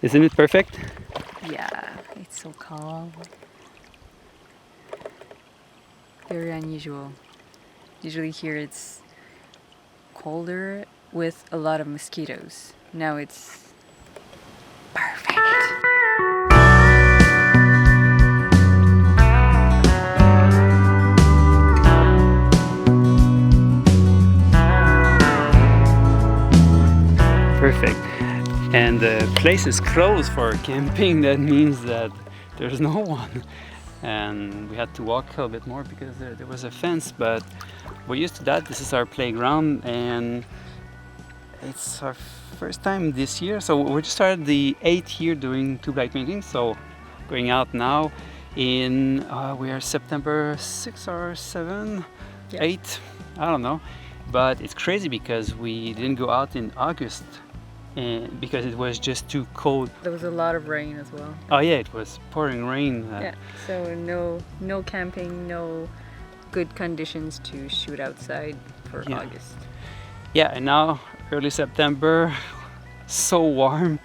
Isn't it perfect? Yeah, it's so calm. Very unusual. Usually here it's colder with a lot of mosquitoes. Now it's perfect. Perfect. And the place is closed for camping. That means that there's no one. And we had to walk a little bit more because there was a fence, but we're used to that. This is our playground, and it's our first time this year. So we just started the 8th year doing tube light painting. So going out now in we are September 6 or 7, Yeah. 8, I don't know. But it's crazy because we didn't go out in August and because it was just too cold. There was a lot of rain as well. Oh yeah, it was pouring rain. Yeah. So no camping, no good conditions to shoot outside for Yeah. August. Yeah, and now early September, so warm.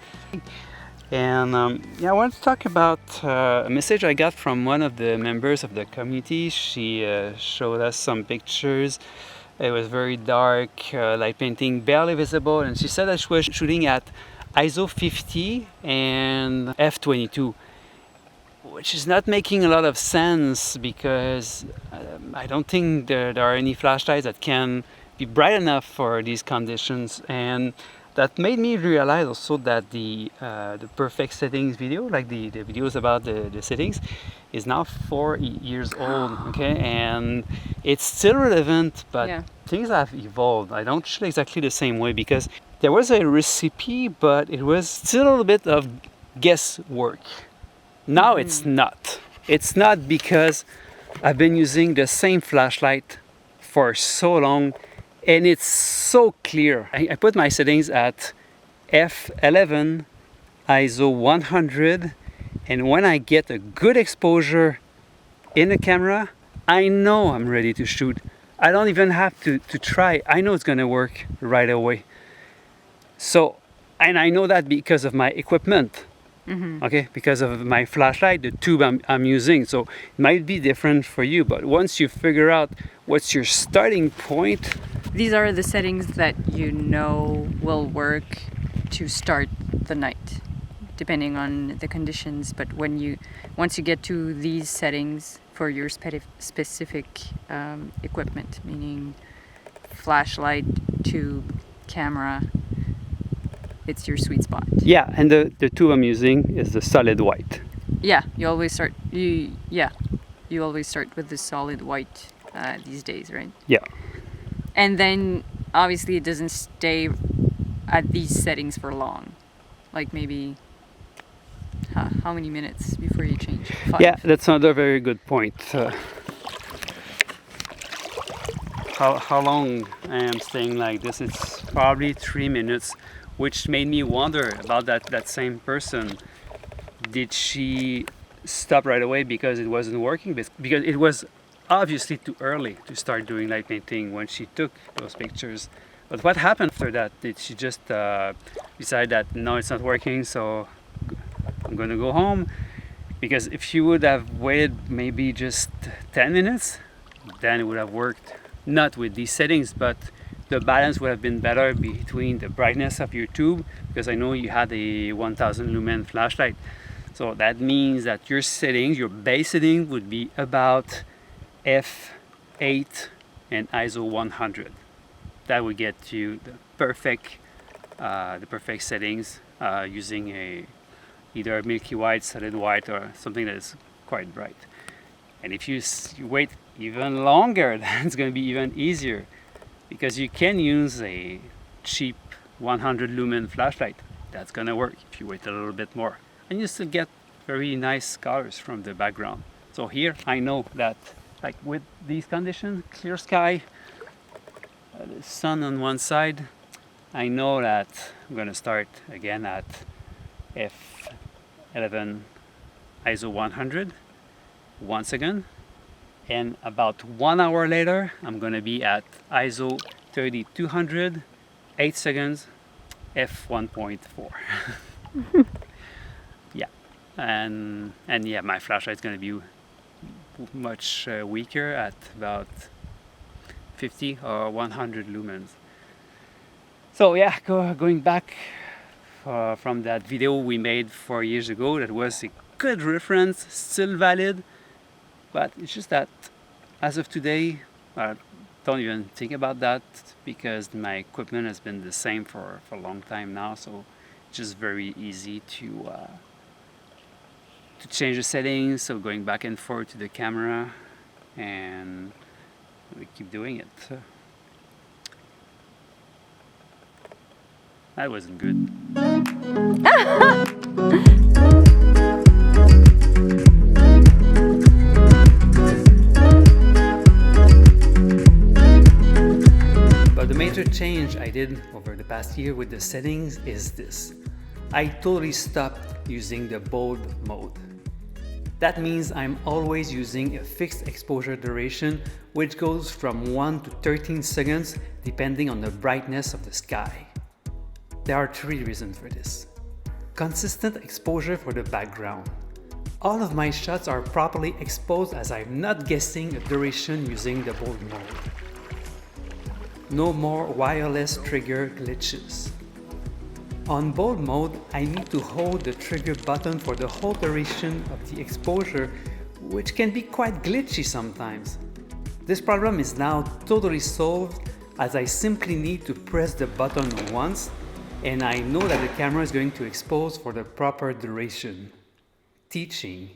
And yeah, I want to talk about a message I got from one of the members of the community. She showed us some pictures. It was very dark, light painting barely visible, and she said that she was shooting at ISO 50 and f/22, which is not making a lot of sense because I don't think there are any flashlights that can be bright enough for these conditions. And that made me realize also that the perfect settings video, like the videos about the settings, is now 4 years old. Okay, and it's still relevant, but Yeah. things have evolved. I don't shoot exactly the same way because there was a recipe, but it was still a little bit of guesswork. Now it's not. It's not because I've been using the same flashlight for so long and it's so clear. I put my settings at f11, ISO 100, and when I get a good exposure in the camera, I know I'm ready to shoot. I don't even have to try. I know it's gonna work right away. So, and I know that because of my equipment. Okay, because of my flashlight, the tube I'm using. So it might be different for you, but once you figure out what's your starting point, These are the settings that you know will work to start the night, depending on the conditions. But once you get to these settings for your specific equipment, meaning flashlight, tube, camera, it's your sweet spot. yeah, and the tube I'm using is the solid white. Yeah, you always start. You always start with the solid white these days, right? Yeah. And then obviously it doesn't stay at these settings for long. Like maybe how many minutes before you change? 5. Yeah, that's another very good point. How long I am staying like this? It's probably 3 minutes, which made me wonder about that same person. Did she stop right away because it wasn't working? Because it was obviously too early to start doing light painting when she took those pictures. But what happened after that? Did she just decide that no, it's not working, so I'm gonna go home? Because if she would have waited maybe just 10 minutes, then it would have worked. Not with these settings, but the balance would have been better between the brightness of your tube, because I know you had a 1000 lumen flashlight. So that means that your settings, your base setting would be about f8 and ISO 100. That would get you the perfect settings using either a milky white, solid white, or something that is quite bright. And if you wait even longer, then it's going to be even easier, because you can use a cheap 100 lumen flashlight. That's going to work if you wait a little bit more, and you still get very nice colors from the background. So here I know that, like with these conditions, clear sky, the sun on one side, I know that I'm going to start again at f11 ISO 100 once again, and about 1 hour later I'm going to be at ISO 3200, 8 seconds, f1.4. and yeah, my flashlight's going to be much weaker at about 50 or 100 lumens. So yeah, going back from that video we made 4 years ago, that was a good reference, still valid, but it's just that as of today, I don't even think about that because my equipment has been the same for a long time now, so it's just very easy to change the settings, so going back and forth to the camera, and we keep doing it. That wasn't good. But the major change I did over the past year with the settings is this. I totally stopped using the bold mode. That means I'm always using a fixed exposure duration, which goes from 1 to 13 seconds depending on the brightness of the sky. There are 3 reasons for this. Consistent exposure for the background. All of my shots are properly exposed as I'm not guessing a duration using the bold mode. No more wireless trigger glitches. On bold mode, I need to hold the trigger button for the whole duration of the exposure, which can be quite glitchy sometimes. This problem is now totally solved as I simply need to press the button once, and I know that the camera is going to expose for the proper duration. Teaching.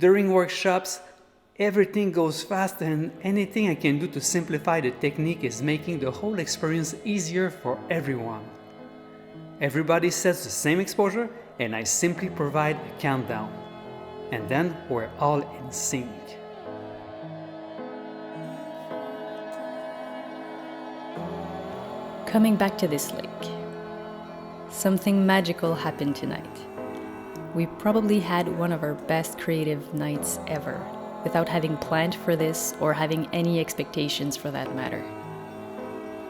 During workshops, everything goes fast, and anything I can do to simplify the technique is making the whole experience easier for everyone. Everybody sets the same exposure, and I simply provide a countdown. And then we're all in sync. Coming back to this lake, something magical happened tonight. We probably had one of our best creative nights ever, without having planned for this or having any expectations for that matter.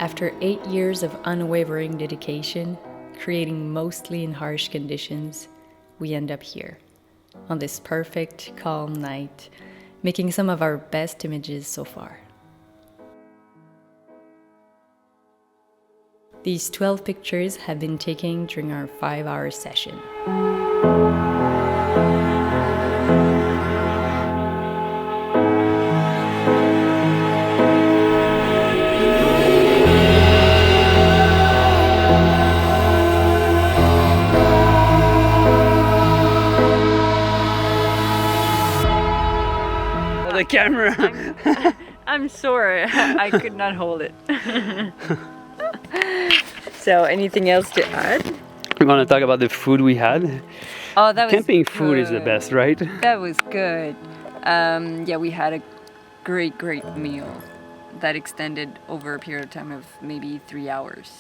After 8 years of unwavering dedication, creating mostly in harsh conditions, we end up here, on this perfect, calm night, making some of our best images so far. These 12 pictures have been taken during our 5-hour session. The camera. I'm sore. I could not hold it. So, anything else to add? We're going to talk about the food we had. Oh, that was Camping food is the good. best, right? That was good. Yeah, we had a great meal that extended over a period of time of maybe 3 hours.